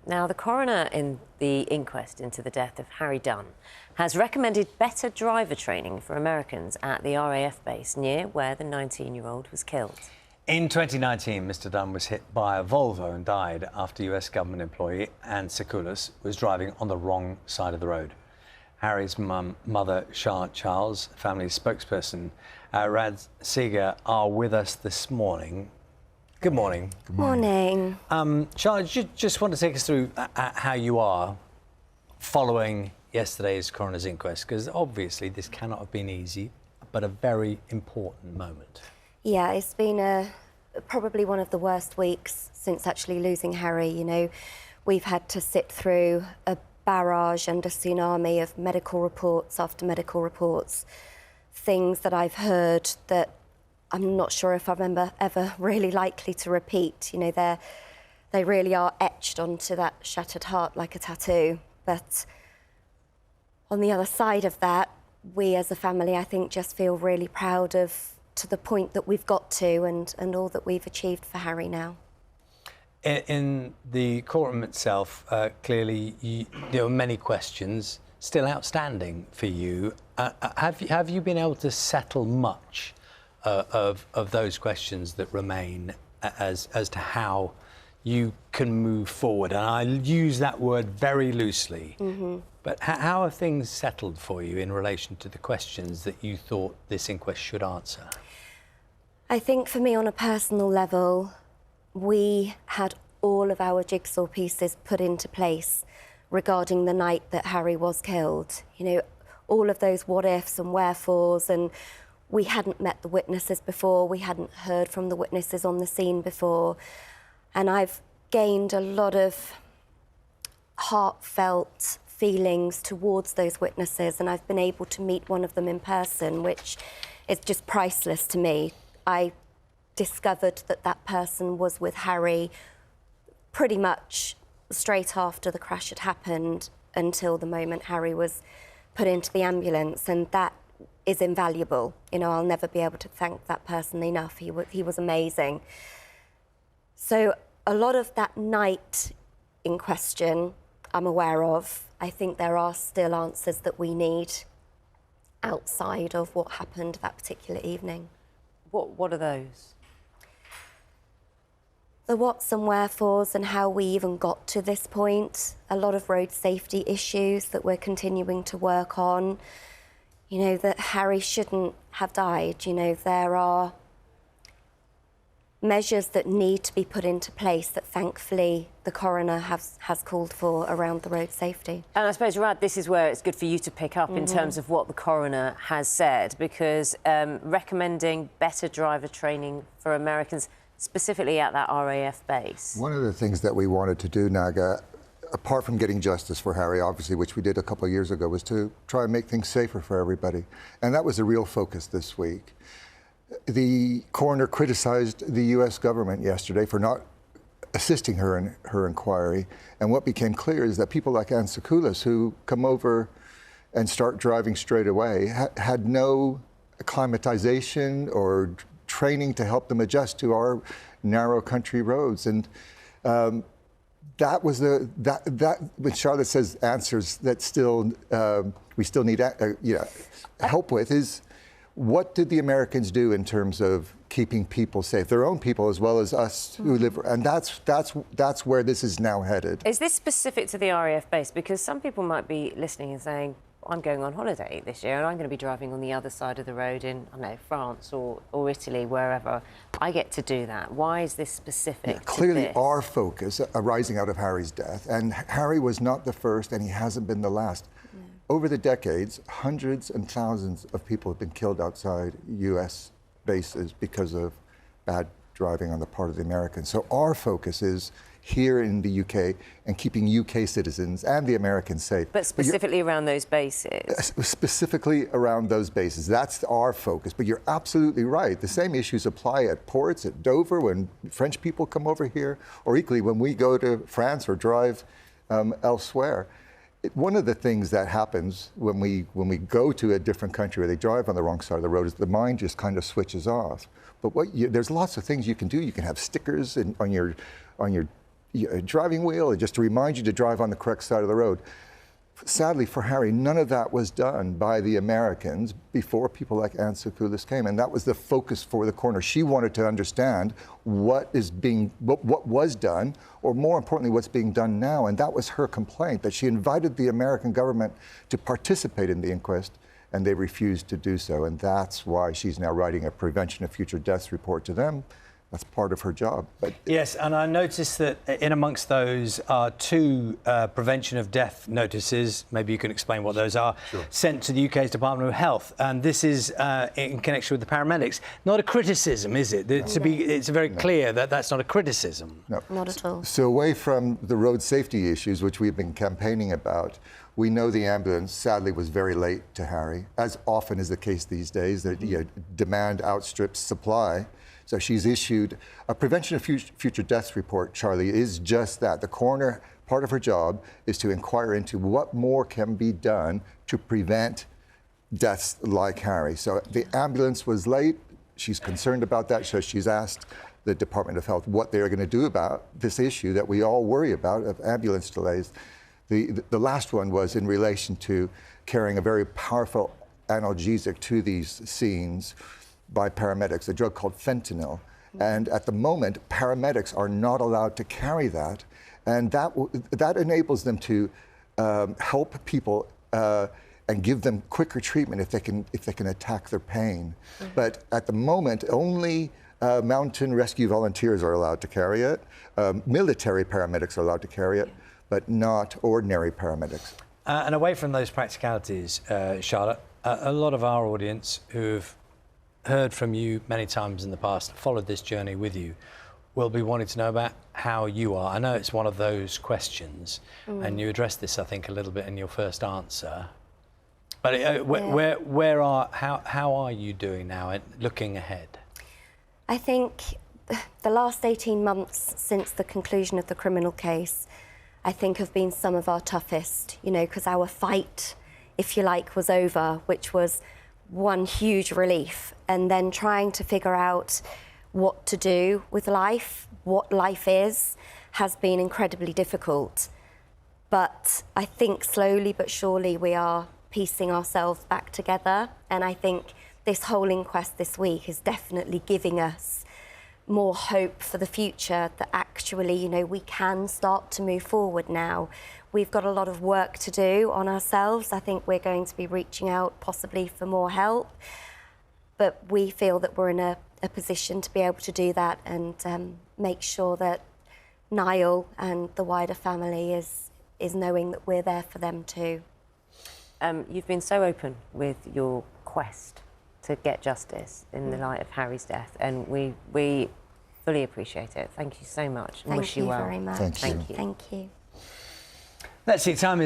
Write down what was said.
Now, the coroner in the inquest into the death of Harry Dunn has recommended better driver training for Americans at the RAF base near where the 19-year-old was killed. In 2019, Mr. Dunn was hit by a Volvo and died after US government employee Anne Sekulas was driving on the wrong side of the road. Harry's mother, Charlotte Charles, family spokesperson, Rad Seeger, are with us this morning. Good morning. Good morning. Charlotte, you just want to take us through how you are following yesterday's coroner's inquest, because obviously this cannot have been easy, but a very important moment. Yeah, it's been probably one of the worst weeks since actually losing Harry. You know, we've had to sit through a barrage and a tsunami of medical reports after medical reports, things that I've heard that I'm not sure if I'm ever really likely to repeat. You know, they really are etched onto that shattered heart like a tattoo. But on the other side of that, we as a family, I think, just feel really proud of to the point that we've got to and all that we've achieved for Harry now. In the courtroom itself, clearly there are many questions still outstanding for you. Have you been able to settle much of those questions that remain as to how you can move forward? And I use that word very loosely. Mm-hmm. But how have things settled for you in relation to the questions that you thought this inquest should answer? I think for me, on a personal level, we had all of our jigsaw pieces put into place regarding the night that Harry was killed. You know, all of those what ifs and wherefores, and we hadn't met the witnesses before, we hadn't heard from the witnesses on the scene before, and I've gained a lot of heartfelt feelings towards those witnesses, and I've been able to meet one of them in person, which is just priceless to me. I discovered that that person was with Harry pretty much straight after the crash had happened until the moment Harry was put into the ambulance, and that is invaluable. You know, I'll never be able to thank that person enough. He was amazing. So a lot of that night in question I'm aware of. I think there are still answers that we need outside of what happened that particular evening. What are those? The whats and wherefores and how we even got to this point. A lot of road safety issues that we're continuing to work on. You know, that Harry shouldn't have died. You know, there are measures that need to be put into place that thankfully the coroner has called for around the road safety. And I suppose, Rad, this is where it's good for you to pick up in terms of what the coroner has said, because recommending better driver training for Americans, specifically at that RAF base. One of the things that we wanted to do, Naga, apart from getting justice for Harry, obviously, which we did a couple of years ago, was to try and make things safer for everybody. And that was a real focus this week. The coroner criticized the U.S. government yesterday for not assisting her in her inquiry. And what became clear is that people like Anne Sekulas, who come over and start driving straight away, had no acclimatization or training to help them adjust to our narrow country roads. And that was when Charlotte says answers that still we still need help with is, what did the Americans do in terms of keeping people safe, their own people as well as us who live? And that's where this is now headed. Is this specific to the RAF base? Because some people might be listening and saying, I'm going on holiday this year and I'm going to be driving on the other side of the road in, I don't know, France or Italy, wherever. I get to do that. Why is this specific to clearly this? Our focus arising out of Harry's death, and Harry was not the first and he hasn't been the last. Over the decades, hundreds and thousands of people have been killed outside U.S. bases because of bad driving on the part of the Americans. So our focus is here in the UK and keeping UK citizens and the Americans safe. But specifically around those bases? Specifically around those bases. That's our focus. But you're absolutely right. The same issues apply at ports, at Dover, when French people come over here, or equally when we go to France or drive elsewhere. One of the things that happens when we go to a different country where they drive on the wrong side of the road is the mind just kind of switches off. But there's lots of things you can do. You can have stickers on your driving wheel, or just to remind you to drive on the correct side of the road. Sadly for Harry, none of that was done by the Americans before people like Anne Tsoukalis came, and that was the focus for the coroner. She wanted to understand what was done, or more importantly, what's being done now, and that was her complaint, that she invited the American government to participate in the inquest, and they refused to do so, and that's why she's now writing a prevention of future deaths report to them. That's part of her job. But yes, and I noticed that in amongst those are two prevention of death notices, maybe you can explain what those are, sent to the UK's Department of Health. And this is in connection with the paramedics. Not a criticism, is it? It's very clear that that's not a criticism. No. Not at all. So away from the road safety issues, which we've been campaigning about, we know the ambulance, sadly, was very late to Harry, as often is the case these days, that demand outstrips supply. So she's issued a prevention of future deaths report, Charlie, is just that. The coroner, part of her job is to inquire into what more can be done to prevent deaths like Harry. So the ambulance was late. She's concerned about that. So she's asked the Department of Health what they're going to do about this issue that we all worry about of ambulance delays. The last one was in relation to carrying a very powerful analgesic to these scenes by paramedics, a drug called fentanyl. And at the moment, paramedics are not allowed to carry that. And that enables them to help people and give them quicker treatment if they can attack their pain. But at the moment, only mountain rescue volunteers are allowed to carry it. Military paramedics are allowed to carry it, but not ordinary paramedics. And away from those practicalities, Charlotte, a lot of our audience who've heard from you many times in the past, followed this journey with you, will be wanting to know about how you are. I know it's one of those questions, and you addressed this, I think, a little bit in your first answer. But how are you doing now, looking ahead? I think the last 18 months since the conclusion of the criminal case, I think have been some of our toughest, because our fight, if you like, was over, which was one huge relief, and then trying to figure out what to do with life, what life is, has been incredibly difficult. But I think slowly but surely we are piecing ourselves back together, and I think this whole inquest this week is definitely giving us more hope for the future, that actually, we can start to move forward now. We've got a lot of work to do on ourselves. I think we're going to be reaching out possibly for more help, but we feel that we're in a position to be able to do that and make sure that Niall and the wider family is knowing that we're there for them too. You've been so open with your quest to get justice in the light of Harry's death, and we fully appreciate it. Thank you so much, and wish you well. Thank you very much. Thank you. Thank you. Let's see, time is